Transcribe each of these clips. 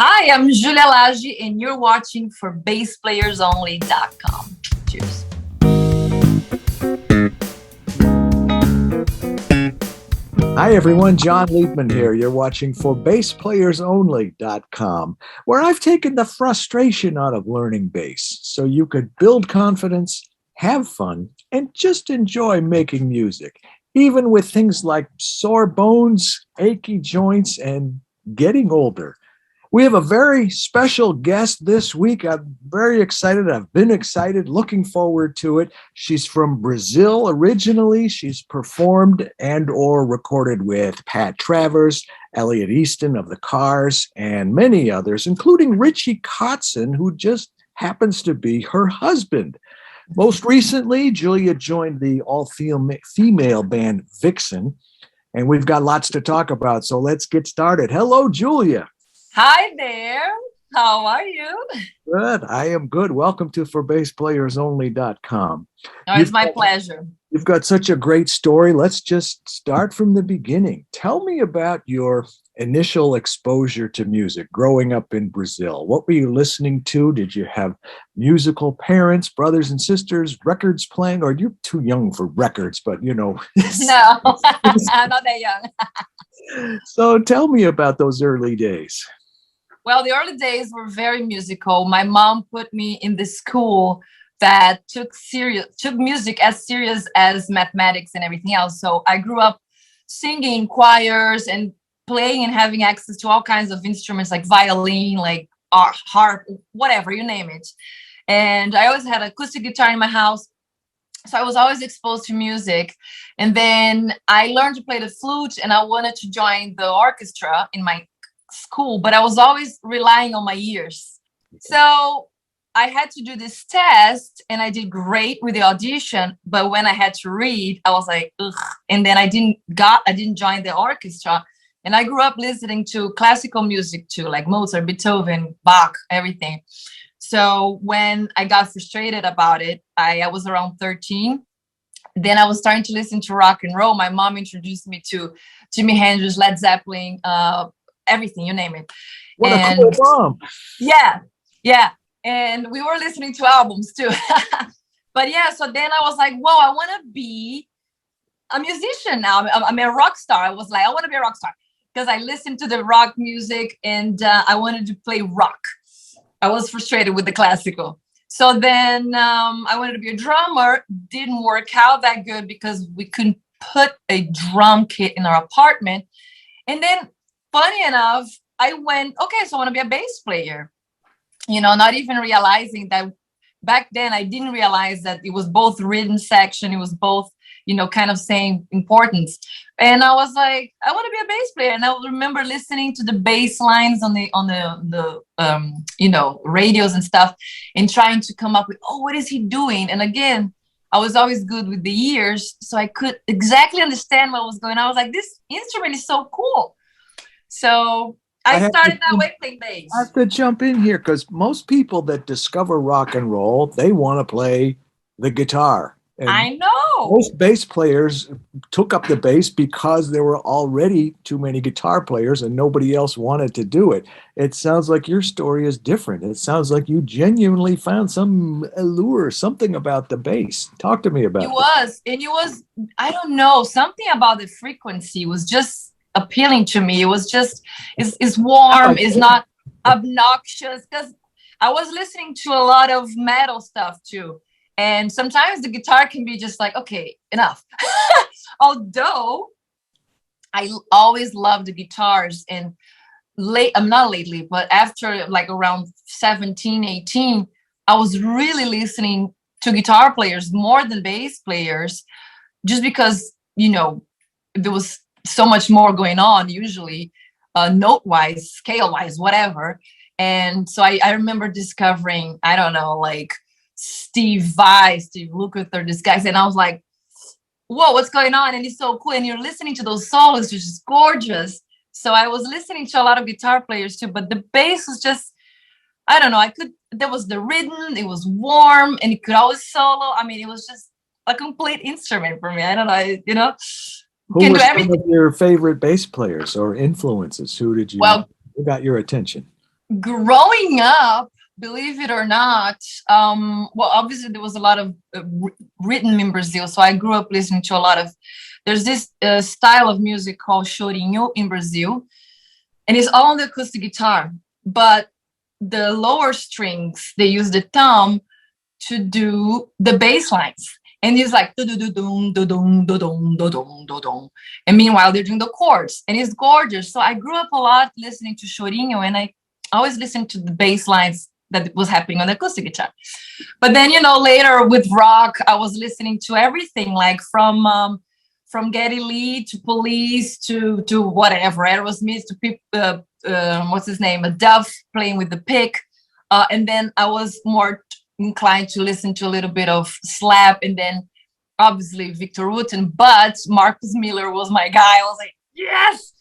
Hi, I'm Julia Lage, and you're watching ForBassPlayersOnly.com. Cheers. Hi, everyone. John Liebman here. You're watching ForBassPlayersOnly.com, where I've taken the frustration out of learning bass so you could build confidence, have fun, and just enjoy making music, even with things like sore bones, achy joints, and getting older. We have a very special guest this week. I'm very excited. I've been excited, looking forward to it. She's from Brazil originally. She's performed and or recorded with Pat Travers, Elliot Easton of the Cars, and many others, including Richie Kotzen, who just happens to be her husband. Most recently, Julia joined the all-female band Vixen, and we've got lots to talk about, so let's get started. Hello, Julia. Hi there. How are you? Good. I am good. Welcome to ForBassPlayersOnly.com. Oh, it's my pleasure. You've got such a great story. Let's just start from the beginning. Tell me about your initial exposure to music growing up in Brazil. What were you listening to? Did you have musical parents, brothers and sisters, records playing? Or you're too young for records, but you know. No, I'm not that young. So tell me about those early days. Well, the early days were very musical. My mom put me in this school that took music as serious as mathematics and everything else. So I grew up singing choirs and playing and having access to all kinds of instruments like violin, like harp, whatever, you name it. And I always had an acoustic guitar in my house. So I was always exposed to music. And then I learned to play the flute and I wanted to join the orchestra in my school, but I was always relying on my ears. So I had to do this test and I did great with the audition. But when I had to read, I was like, ugh. And then I didn't join the orchestra. And I grew up listening to classical music too, like Mozart, Beethoven, Bach, everything. So when I got frustrated about it, I was around 13. Then I was starting to listen to rock and roll. My mom introduced me to Jimi Hendrix, Led Zeppelin, everything, you name it. What a cool mom. Yeah. And we were listening to albums too. But yeah, so then I was like, whoa, I want to be a musician now. I'm a rock star. I was like, I want to be a rock star because I listened to the rock music and I wanted to play rock. I was frustrated with the classical. So then I wanted to be a drummer. Didn't work out that good because we couldn't put a drum kit in our apartment. And then funny enough, I went, okay, so I want to be a bass player. You know, not even realizing that back then I didn't realize that it was both rhythm section. It was both, you know, kind of same importance. And I was like, I want to be a bass player. And I remember listening to the bass lines on the you know, radios and stuff and trying to come up with, oh, what is he doing? And again, I was always good with the ears. So I could exactly understand what was going on. I was like, this instrument is so cool. So I started that way playing bass. I have to jump in here because most people that discover rock and roll, they want to play the guitar. And I know. Most bass players took up the bass because there were already too many guitar players and nobody else wanted to do it. It sounds like your story is different. It sounds like you genuinely found some allure, something about the bass. Talk to me about it. It was, I don't know, something about the frequency was just appealing to me. It was just, it's warm, it's not obnoxious, because I was listening to a lot of metal stuff too. And sometimes the guitar can be just like, okay, enough. Although I always loved the guitars and not lately, but after like around 17, 18, I was really listening to guitar players more than bass players, just because, you know, there was so much more going on usually, note-wise, scale-wise, whatever. And so I remember discovering, I don't know, like Steve Vai, Steve Lukather, these guys. And I was like, whoa, what's going on? And it's so cool. And you're listening to those solos, which is gorgeous. So I was listening to a lot of guitar players too, but the bass was just, I don't know, there was the rhythm, it was warm, and it could always solo. I mean, it was just a complete instrument for me. I don't know, you know. Who were some of your favorite bass players or influences? Who got your attention? Growing up, believe it or not, well, obviously there was a lot of written in Brazil. So I grew up listening to a lot of, there's this style of music called chorinho in Brazil, and it's all on the acoustic guitar. But the lower strings, they use the thumb to do the bass lines. And it's like, do-do-do-dum, do-dum, do-dum, do-dum, do-dum. And meanwhile, they're doing the chords. And it's gorgeous. So I grew up a lot listening to chorinho, and I always listened to the bass lines that was happening on the acoustic guitar. But then, later with rock, I was listening to everything, like from Geddy Lee to Police to whatever, Aerosmith to people, what's his name, a Duff playing with the pick. And then I was more inclined to listen to a little bit of slap, and then obviously Victor Wooten, but Marcus Miller was my guy. I was like, yes.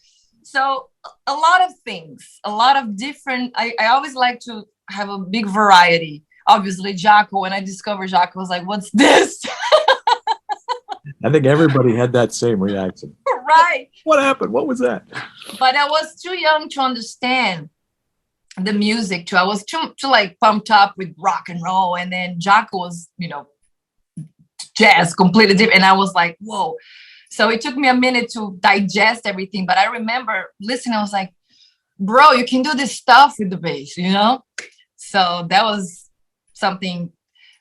So a lot of things, a lot of different, I always like to have a big variety. Obviously Jaco, when I discovered Jaco, I was like, what's this? I think everybody had that same reaction. Right. What happened? What was that? But I was too young to understand the music too. I was too like pumped up with rock and roll, and then Jaco was, jazz, completely different. And I was like, whoa. So it took me a minute to digest everything. But I remember listening, I was like, bro, you can do this stuff with the bass, So that was something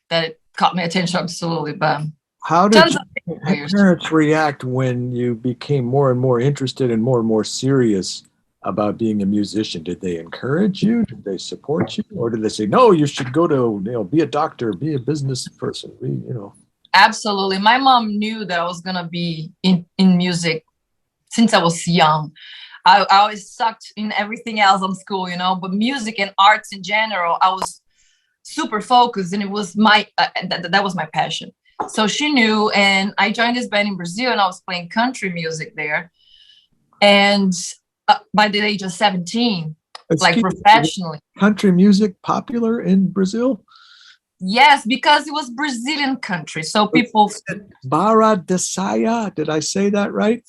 that caught my attention absolutely. But how did your parents react when you became more and more interested and more serious about being a musician? Did they encourage you? Did they support you? Or did they say, no, you should go to, be a doctor, be a business person, Absolutely. My mom knew that I was going to be in music since I was young. I always sucked in everything else in school, but music and arts in general, I was super focused, and it was that was my passion. So she knew, and I joined this band in Brazil, and I was playing country music there. And by the age of 17, professionally. Country music popular in Brazil? Yes, because it was Brazilian country. So people... Barra da Saia, did I say that right?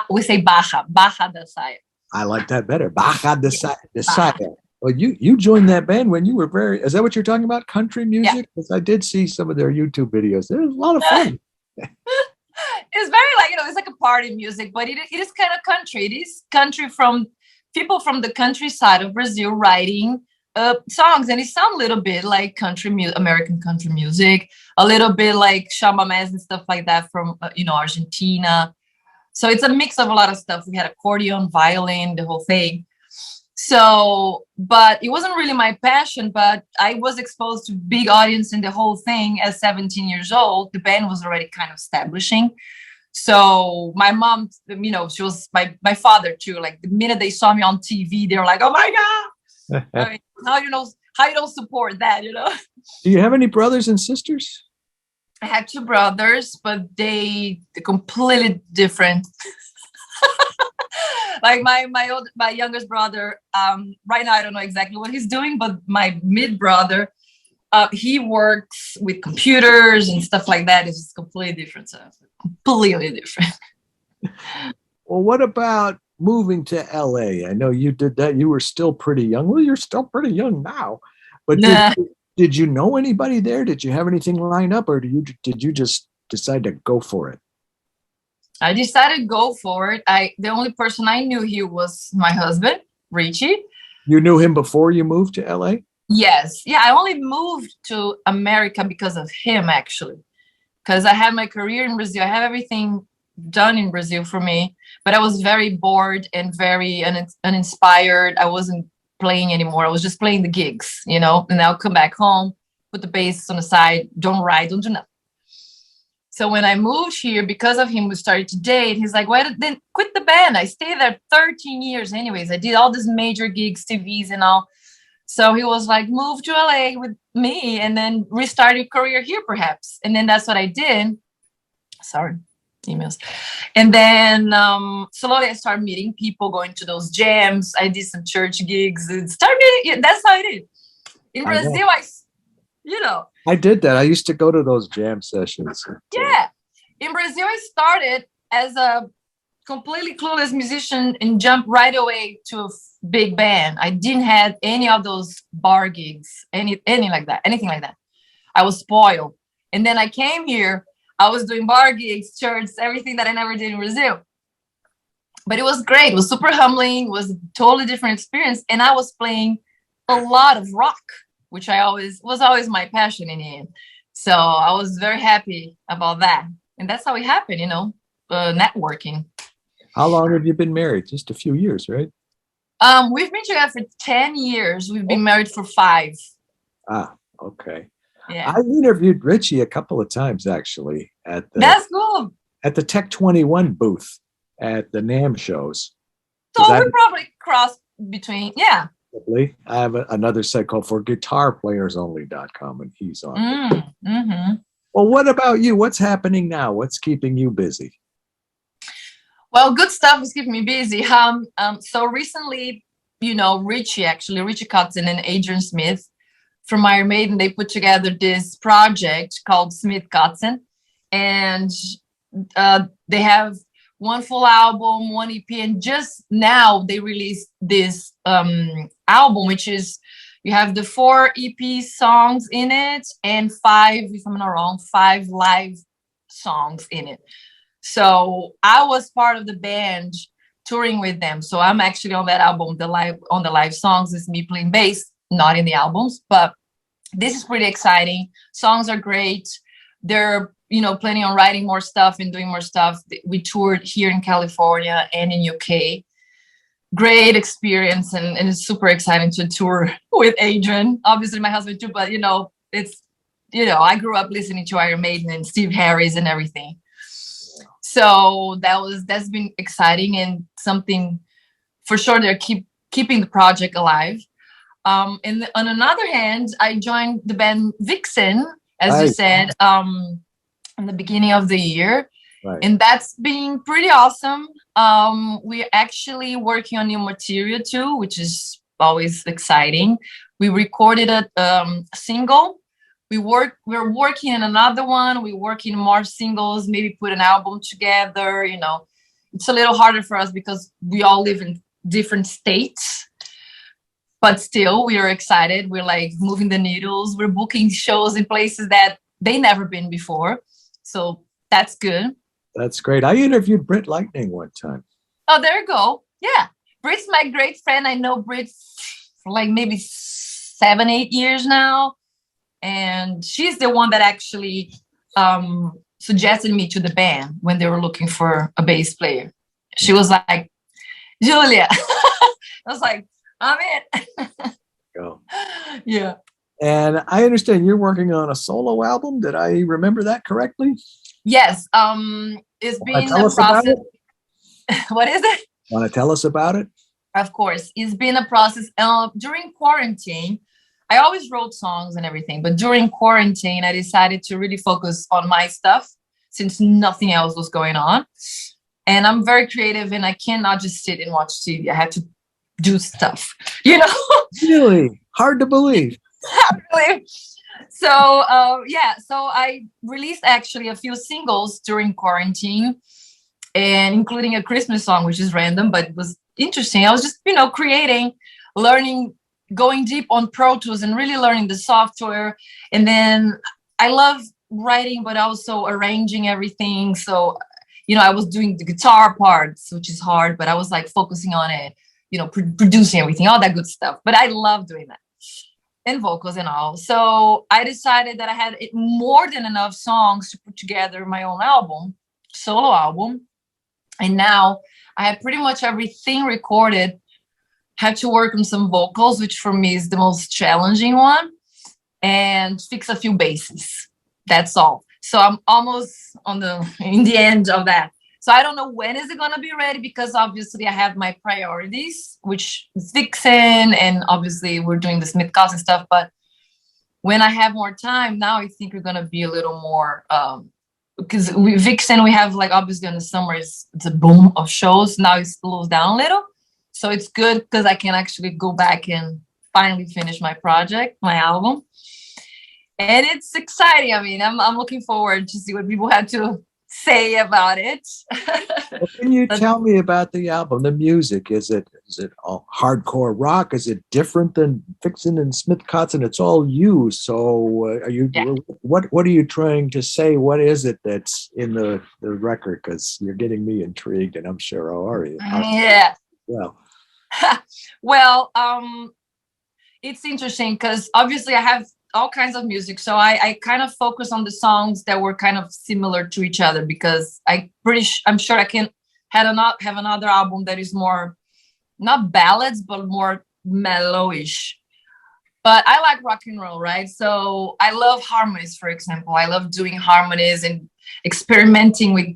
We say Baja da Saia. I like that better. Baja da Saia. Well, you joined that band when you were is that what you're talking about? Country music? Because I did see some of their YouTube videos. It was a lot of fun. It's very it's like a party music, but it is kind of country. It is country from people from the countryside of Brazil writing songs, and it sounds a little bit like American country music, a little bit like chamamés and stuff like that from Argentina. So it's a mix of a lot of stuff. We had accordion, violin, the whole thing. So, but it wasn't really my passion, but I was exposed to big audience in the whole thing at 17 years old. The band was already kind of establishing. So my mom, she was my father too. Like the minute they saw me on TV, they were like, oh my God. I mean, how you don't support that, Do you have any brothers and sisters? I have two brothers, but they're completely different. Like my youngest brother, right now I don't know exactly what he's doing, but my mid brother, he works with computers and stuff like that. It's just completely different. So completely different. Well, what about moving to LA? I know you did that. You were still pretty young. Well, you're still pretty young now, but did you know anybody there? Did you have anything lined up, or did you just decide to go for it? I decided to go for it. The only person I knew here was my husband, Richie. You knew him before you moved to LA? Yes. Yeah, I only moved to America because of him, actually. Because I had my career in Brazil. I have everything done in Brazil for me. But I was very bored and very uninspired. I wasn't playing anymore. I was just playing the gigs, and I'll come back home, put the bass on the side, don't write, don't do nothing. So when I moved here, because of him, we started to date. He's like, why then quit the band? I stayed there 13 years anyways. I did all these major gigs, TVs and all. So he was like, move to LA with me and then restart your career here perhaps. And then that's what I did. Sorry, emails. And then slowly I started meeting people, going to those jams. I did some church gigs. That's how I did. In Brazil, I did that. I used to go to those jam sessions. Yeah. In Brazil, I started as a completely clueless musician and jumped right away to big band. I didn't have any of those bar gigs, anything like that. I was spoiled. And then I came here, I was doing bar gigs, church, everything that I never did in Brazil. But it was great. It was super humbling. It was a totally different experience. And I was playing a lot of rock, which was always my passion in the end. So I was very happy about that. And that's how it happened, networking. How long have you been married? Just a few years, right? We've been together for 10 years. We've been married for 5. Ah, okay. Yeah. I interviewed Richie a couple of times actually That's cool. At the Tech 21 booth at the NAMM shows. So we probably crossed between, yeah. Probably. I have another site called ForGuitarPlayersOnly.com, and he's on it. Mm-hmm. Well, what about you? What's happening now? What's keeping you busy? Well, good stuff is keeping me busy. So recently, Richie Kotzen and Adrian Smith from Iron Maiden, they put together this project called Smith Kotzen, and they have one full album, one EP, and just now they released this album, which is, you have the 4 EP songs in it and 5, if I'm not wrong, 5 live songs in it. So I was part of the band touring with them. So I'm actually on that album. On the live songs is me playing bass, not in the albums, but this is pretty exciting. Songs are great. They're, planning on writing more stuff and doing more stuff. We toured here in California and in UK. Great experience, and it's super exciting to tour with Adrian. Obviously my husband too, but it's, I grew up listening to Iron Maiden and Steve Harris and everything. So that's been exciting and something for sure. They're keeping the project alive. And on another hand, I joined the band Vixen, as you said, in the beginning of the year. Right. And that's been pretty awesome. We're actually working on new material too, which is always exciting. We recorded a single. We're working on another one. We're working more singles, maybe put an album together. It's a little harder for us because we all live in different states. But still, we are excited. We're like moving the needles. We're booking shows in places that they never been before. So that's good. That's great. I interviewed Britt Lightning one time. Oh, there you go. Yeah. Britt's my great friend. I know Britt for like maybe 7-8 years now. And she's the one that actually suggested me to the band when they were looking for a bass player. She was like, Julia. I was like, I'm in. Go. Yeah. And I understand you're working on a solo album. Did I remember that correctly? Yes. It's been a process. What is it? Want to tell us about it? Of course. It's been a process. During quarantine, I always wrote songs and everything, but during quarantine, I decided to really focus on my stuff since nothing else was going on. And I'm very creative, and I cannot just sit and watch TV. I had to do stuff, Really? Hard to believe. So so I released actually a few singles during quarantine, and including a Christmas song, which is random, but it was interesting. I was just creating, learning, going deep on Pro Tools and really learning the software. And then I love writing, but also arranging everything. So I was doing the guitar parts, which is hard, but I was like focusing on it, producing everything, all that good stuff. But I love doing that. And vocals and all. So I decided that I had more than enough songs to put together my own album, solo album. And now I have pretty much everything recorded. Had to work on some vocals, which for me is the most challenging one, and fix a few basses. That's all. So I'm almost in the end of that. So I don't know when is it going to be ready, because obviously I have my priorities, which is Vixen, and obviously we're doing the Smith Kotzen stuff. But when I have more time now, I think we're going to be a little more, because Vixen, we have like obviously in the summer it's a boom of shows. Now it slows down a little. So it's good because I can actually go back and finally finish my project, my album. And it's exciting. I mean, I'm looking forward to see what people had to say about it. Well, can you tell me about the album, the music? Is it all hardcore rock? Is it different than Vixen and Smith Kotzen? It's all you. So are you Yeah. what are you trying to say? What is it that's in the record? Because you're getting me intrigued, and I'm sure are you. Yeah. Well, Well, it's interesting because obviously I have all kinds of music, so I kind of focus on the songs that were kind of similar to each other, because I'm sure I can have another album that is more not ballads but more mellowish. But I like rock and roll, right? So I love harmonies, for example. I love doing harmonies and experimenting with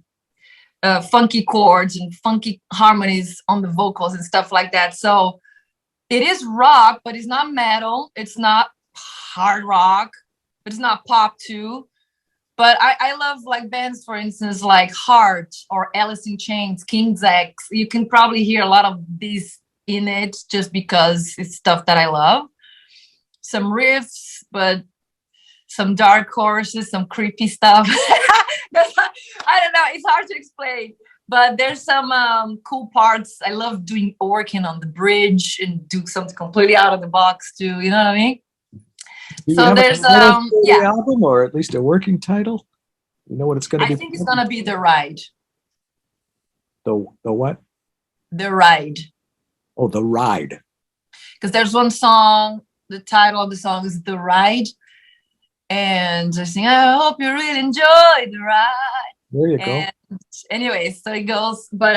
funky chords and funky harmonies on the vocals and stuff like that. So it is rock, but it's not metal. It's not hard rock, but it's not pop too. But I love like bands, for instance, like Heart or Alice in Chains, King's X. You can probably hear a lot of these in it just because it's stuff that I love. Some riffs, but some dark choruses, some creepy stuff. I don't know. It's hard to explain. But there's some cool parts. I love working on the bridge and do something completely out of the box too. You know what I mean? do you So have there's a title for the yeah. album, or at least a working title? You know what it's going to be? I think it's gonna be The Ride. The what? The Ride. Oh, The Ride. Because there's one song. The title of the song is The Ride, and I sing, I hope you really enjoy the ride. There you go. And anyways, so it goes. But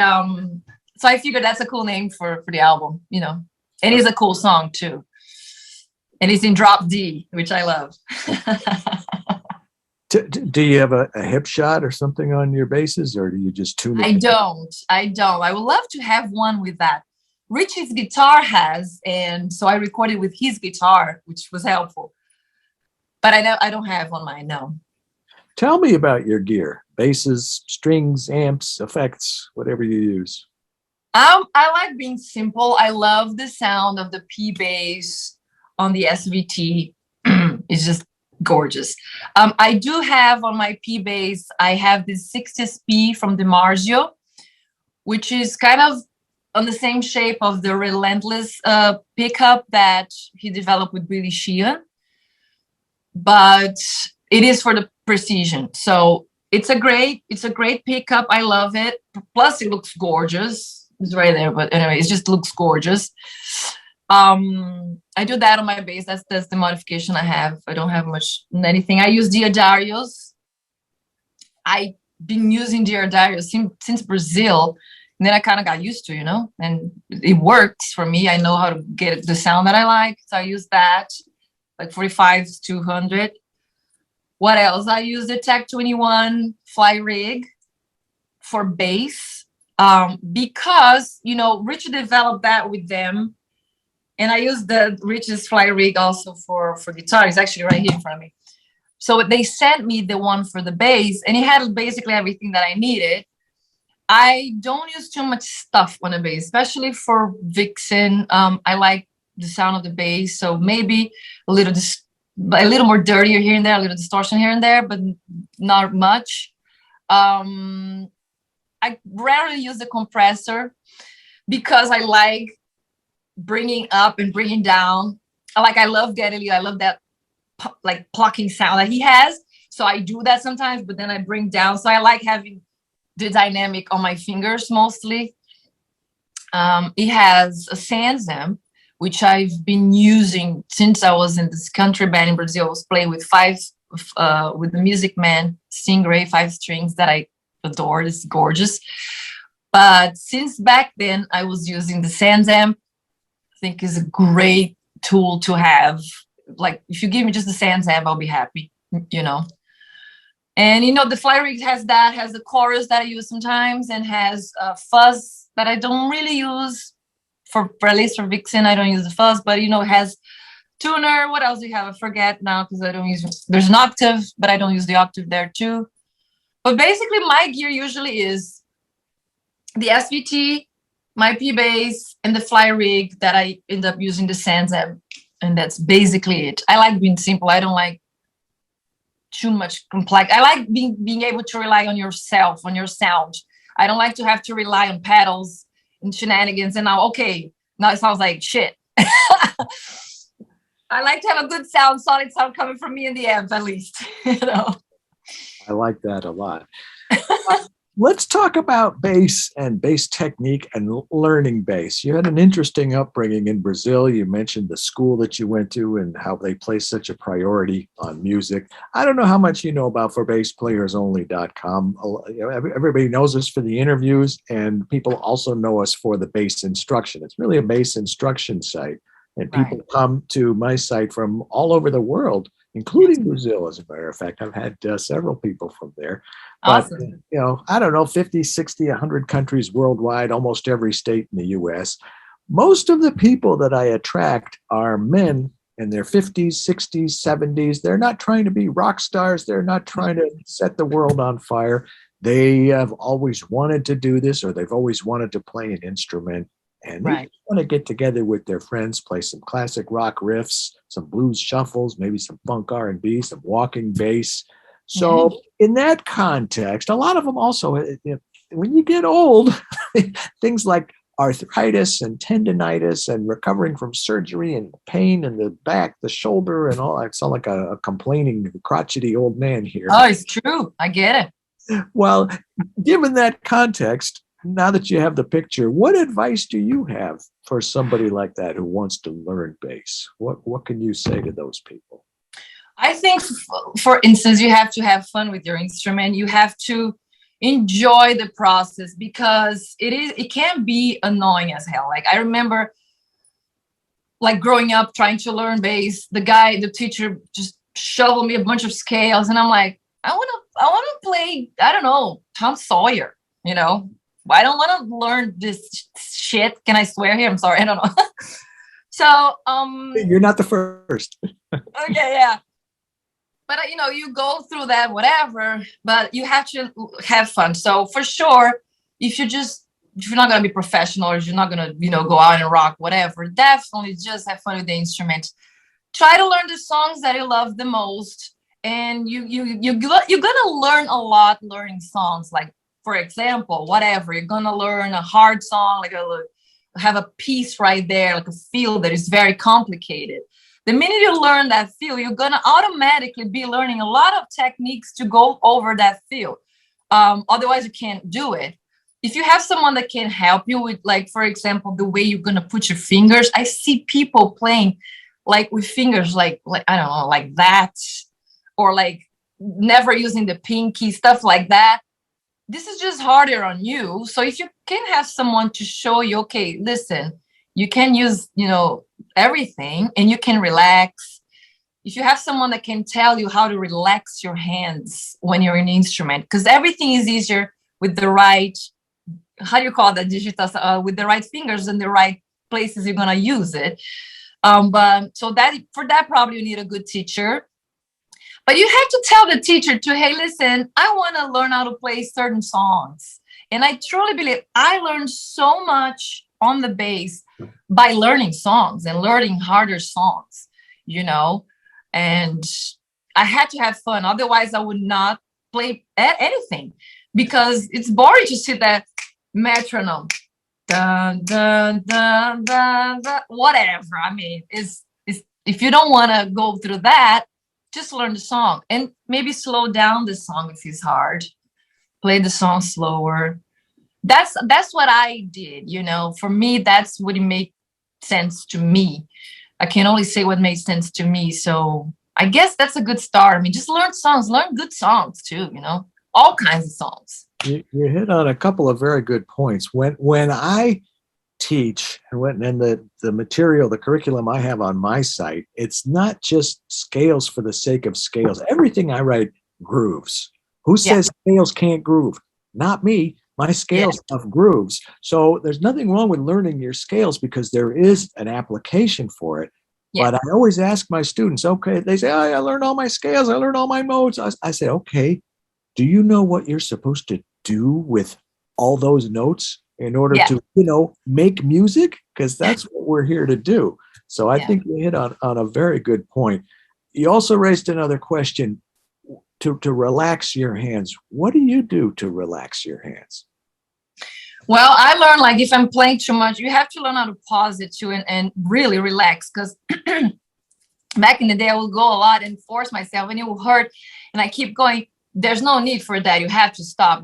so I figured that's a cool name for the album, you know. And it's a cool song too. And it's in drop D, which I love. Do you have a hip shot or something on your basses, or do you just tune it? I don't. I would love to have one with that. Richie's guitar has, and so I recorded with his guitar, which was helpful. But I don't have on mine, no. Tell me about your gear: basses, strings, amps, effects, whatever you use. I like being simple. I love the sound of the P bass on the SVT. It's just gorgeous. I do have on my P bass, I have this 60s P from DiMarzio, which is kind of on the same shape of the Relentless pickup that he developed with Billy Sheehan. But it is for the precision. So it's a great pickup. I love it. Plus it looks gorgeous. It's right there, but anyway, it just looks gorgeous. I do that on my bass. That's the modification I have. I don't have much anything. I use Diodarios. I've been using Diodarios since Brazil, and then I kind of got used to, you know, and it works for me. I know how to get the sound that I like, so I use that, like 45 200. What else? I use the Tech 21 Fly Rig for bass, because, you know, Richie developed that with them. And I use the Rich's Fly Rig also for guitar. It's actually right here in front of me. So they sent me the one for the bass, and it had basically everything that I needed. I don't use too much stuff on a bass, especially for Vixen. I like the sound of the bass, so maybe a little more dirtier here and there, a little distortion here and there, but not much. I rarely use the compressor because I like bringing up and bringing down. I love Geddy Lee. I love that like plucking sound that he has. So I do that sometimes, but then I bring down. So I like having the dynamic on my fingers mostly. It has a Sans amp, which I've been using since I was in this country band in Brazil. I was playing with with the Music Man Stingray 5 strings that I adore. It's gorgeous. But since back then, I was using the Sans amp. I think is a great tool to have. Like, if you give me just the Sans amp, I'll be happy, you know. And, you know, the Fly Rig has a chorus that I use sometimes, and has a fuzz that I don't really use for at least for Vixen. I don't use the fuzz, but, you know, it has tuner. What else do you have? I forget now because I don't use it. There's an octave, but I don't use the octave there too. But basically, my gear usually is the SVT, my P bass, and the Fly Rig that I end up using the Sans amp, and that's basically it. I like being simple. I don't like too much complex. I like being able to rely on yourself, on your sound. I don't like to have to rely on pedals and shenanigans. And now, okay, now it sounds like shit. I like to have a good sound, solid sound coming from me in the amp, at least. You know. I like that a lot. Let's talk about bass and bass technique and learning bass. You had an interesting upbringing in Brazil. You mentioned the school that you went to and how they place such a priority on music. I don't know how much you know about ForBassPlayersOnly.com. Everybody knows us for the interviews, and people also know us for the bass instruction. It's really a bass instruction site, and people come to my site from all over the world, including Brazil, as a matter of fact. I've had several people from there. But, awesome. you know, I don't know, 50, 60, 100 countries worldwide, almost every state in the U.S. Most of the people that I attract are men in their 50s, 60s, 70s. They're not trying to be rock stars. They're not trying to set the world on fire. They have always wanted to do this, or they've always wanted to play an instrument. And they just want to get together with their friends, play some classic rock riffs, some blues shuffles, maybe some funk R&B, some walking bass. So in that context, a lot of them also, when you get old, things like arthritis and tendinitis and recovering from surgery and pain in the back, the shoulder, and all. I sound like a complaining, crotchety old man here. Oh, it's true. I get it. Well, given that context, now that you have the picture, what advice do you have for somebody like that who wants to learn bass? What can you say to those people? I think, for instance, you have to have fun with your instrument. You have to enjoy the process, because it can be annoying as hell. Like, I remember, like, growing up trying to learn bass, the teacher just shoveled me a bunch of scales, and I'm like, I want to play, I don't know, Tom Sawyer, you know. I don't want to learn this shit. Can I swear here? I'm sorry, I don't know. So you're not the first. Okay, yeah. But, you know, you go through that, whatever, but you have to have fun. So for sure, if you're not going to be professional, or if you're not going to, you know, go out and rock, whatever, definitely just have fun with the instrument. Try to learn the songs that you love the most. And you're going to learn a lot learning songs. Like, for example, whatever, you're going to learn a hard song, like have a piece right there, like a feel that is very complicated. The minute you learn that feel, you're going to automatically be learning a lot of techniques to go over that feel. Otherwise, you can't do it. If you have someone that can help you with, like, for example, the way you're going to put your fingers. I see people playing like with fingers, like I don't know, like that, or like never using the pinky, stuff like that. This is just harder on you. So if you can have someone to show you, okay, listen, you can use, you know, everything, and you can relax. If you have someone that can tell you how to relax your hands when you're in an instrument, because everything is easier with the right, how do you call that, digital, with the right fingers in the right places you're going to use it. But so that, for that, probably you need a good teacher. But you have to tell the teacher to, hey, listen, I want to learn how to play certain songs. And I truly believe I learned so much on the bass by learning songs and learning harder songs, you know, and I had to have fun. Otherwise, I would not play anything, because it's boring to sit there, metronome, dun, dun, dun, dun, dun, whatever. I mean, it's if you don't want to go through that, just learn the song, and maybe slow down the song if it's hard. Play the song slower. That's what I did, you know. For me, that's what it made sense to me. I can only say what made sense to me. So I guess that's a good start. I mean, just learn songs, learn good songs too, you know, all kinds of songs. You hit on a couple of very good points. When I teach, and the material, the curriculum I have on my site, it's not just scales for the sake of scales. Everything I write grooves. Who says scales can't groove? Not me. My scale stuff grooves. So there's nothing wrong with learning your scales, because there is an application for it. But I always ask my students, okay, they say, oh, I learned all my scales. I learned all my modes. I say, okay, do you know what you're supposed to do with all those notes in order to, you know, make music? Because that's what we're here to do. So I think you hit on a very good point. You also raised another question. to relax your hands. What do you do to relax your hands? Well, I learned like if I'm playing too much, you have to learn how to pause it too and really relax. Because back in the day, I would go a lot and force myself and it will hurt. And I keep going. There's no need for that. You have to stop.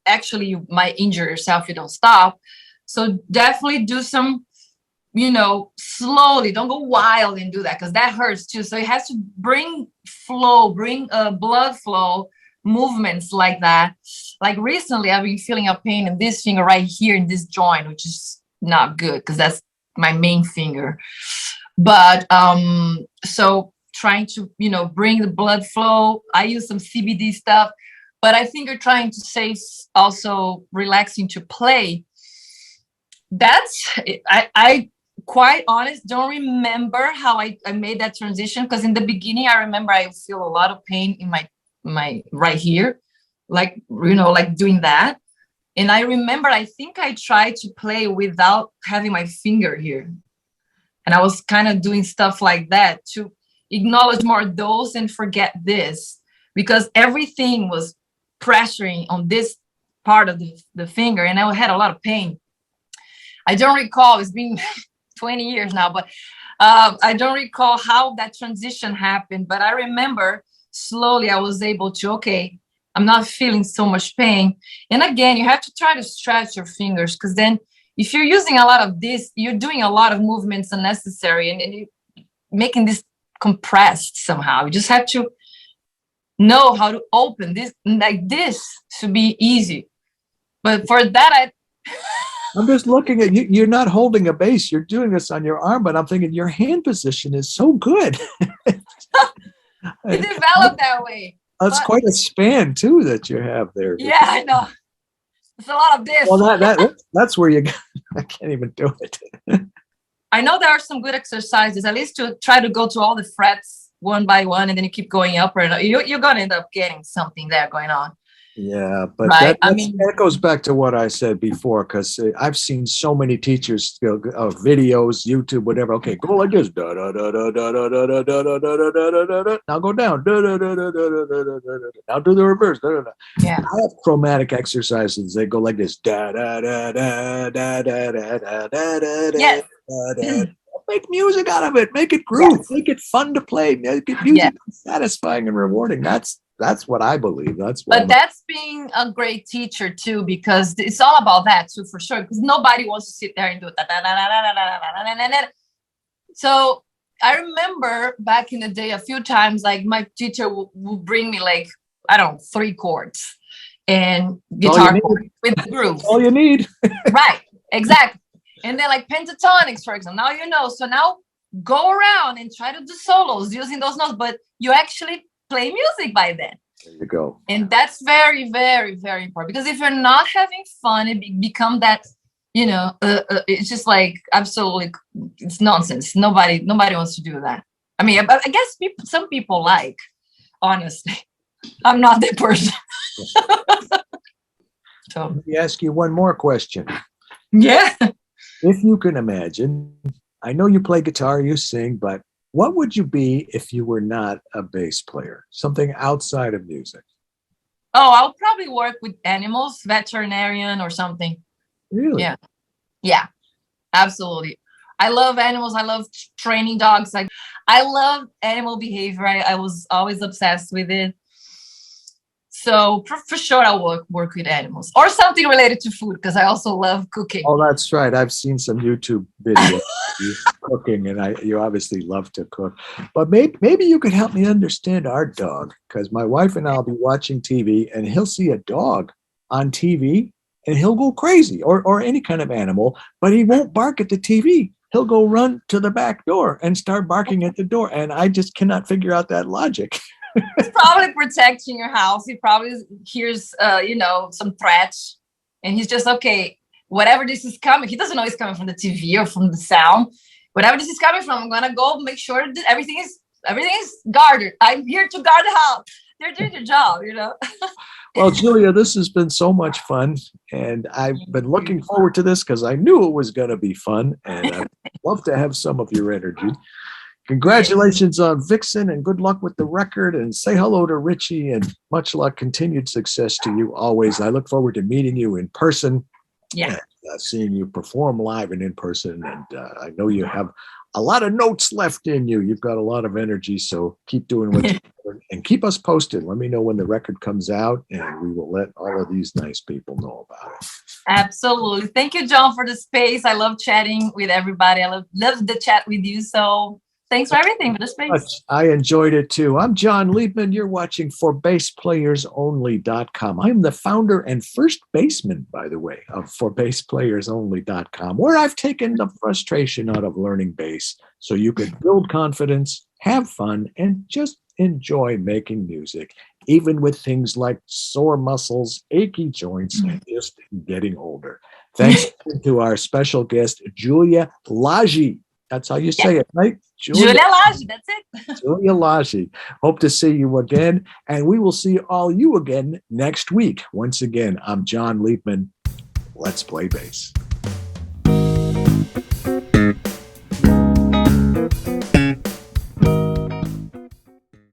Actually, you might injure yourself if you don't stop. So definitely do some, slowly. Don't go wild and do that because that hurts too. So it has to bring flow, bring blood flow, movements like that. Like recently, I've been feeling a pain in this finger right here in this joint, which is not good because that's my main finger. But so trying to, bring the blood flow. I use some CBD stuff, but I think you're trying to say also relaxing to play. That's, I quite honest, don't remember how I made that transition. Because in the beginning, I remember I feel a lot of pain in my right here, like, like doing that. And I remember, I think I tried to play without having my finger here. And I was kind of doing stuff like that to acknowledge more those and forget this, because everything was pressuring on this part of the finger. And I had a lot of pain. I don't recall, it's been 20 years now, but I don't recall how that transition happened. But I remember slowly I was able to, okay, I'm not feeling so much pain. And again, you have to try to stretch your fingers, because then if you're using a lot of this, you're doing a lot of movements unnecessary and you're making this compressed somehow. You just have to know how to open this like this to be easy. But for that, I'm just looking at you. You're not holding a bass. You're doing this on your arm, but I'm thinking your hand position is so good. it developed that way. That's quite a span too that you have there. Yeah, I know. It's a lot of this. Well, that's where I can't even do it. I know there are some good exercises, at least to try to go to all the frets one by one, and then you keep going up, or you're going to end up getting something there going on. Yeah, but right? that goes back to what I said before, because I've seen so many teachers videos, YouTube, whatever. Okay, go like this. Da, da, da, da, da, da, da, da, da, da, da, da, da. Now go down. Da, da, da, da, da, da, da, da. Now do the reverse. Da, da, da. Yeah. I have chromatic exercises. They go like this. Da, da, da, da, da, da, da, da, da, da, yes. da, da. Make music out of it. Make it groove. Yes. Make it fun to play. Make it music satisfying and rewarding. That's what I believe. That's being a great teacher too, because it's all about that too, for sure. Because nobody wants to sit there and do it. So I remember back in the day, a few times, like my teacher would bring me like, I don't know, 3 chords and guitar chords with the groove. All you need. Right. Exactly. And then like pentatonics, for example. Now so now go around and try to do solos using those notes, but you actually play music by then. There you go. And that's very, very, very important, because if you're not having fun, it become that, it's just like absolutely, it's nonsense. Nobody wants to do that. I mean, I guess some people like, honestly. I'm not that person. So let me ask you one more question. Yeah. If you can imagine, I know you play guitar, you sing, but what would you be if you were not a bass player? Something outside of music. Oh, I'll probably work with animals, veterinarian or something. Really? Yeah. Yeah, absolutely. I love animals. I love training dogs. I love animal behavior. I was always obsessed with it. So for sure, I'll work with animals or something related to food, because I also love cooking. Oh, that's right. I've seen some YouTube videos cooking, and you obviously love to cook. But maybe you could help me understand our dog, because my wife and I'll be watching TV, and he'll see a dog on TV, and he'll go crazy, or any kind of animal, but he won't bark at the TV. He'll go run to the back door and start barking at the door, and I just cannot figure out that logic. He's probably protecting your house. He probably hears, some threats, and he's just, okay, whatever this is coming. He doesn't know it's coming from the TV or from the sound. Whatever this is coming from, I'm gonna go make sure that everything is guarded. I'm here to guard the house. They're doing their job, Well, Julia, this has been so much fun, and I've been looking forward to this because I knew it was going to be fun, and I'd love to have some of your energy. Congratulations on Vixen and good luck with the record, and say hello to Richie and much luck, continued success to you always. I look forward to meeting you in person. Yeah. And, seeing you perform live and in person. And I know you have a lot of notes left in you. You've got a lot of energy, so keep doing what you're doing and keep us posted. Let me know when the record comes out and we will let all of these nice people know about it. Absolutely. Thank you, John, for the space. I love chatting with everybody. I love the chat with you. So thanks for everything, for the space. I enjoyed it too. I'm John Liebman. You're watching ForBassPlayersOnly.com. I'm the founder and first baseman, by the way, of ForBassPlayersOnly.com, where I've taken the frustration out of learning bass so you could build confidence, have fun, and just enjoy making music, even with things like sore muscles, achy joints, and just getting older. Thanks to our special guest, Julia Lage. That's how you say it, right? Julia Lage, that's it. Julia Lage. Hope to see you again, and we will see all you again next week. Once again, I'm John Liebman. Let's play bass.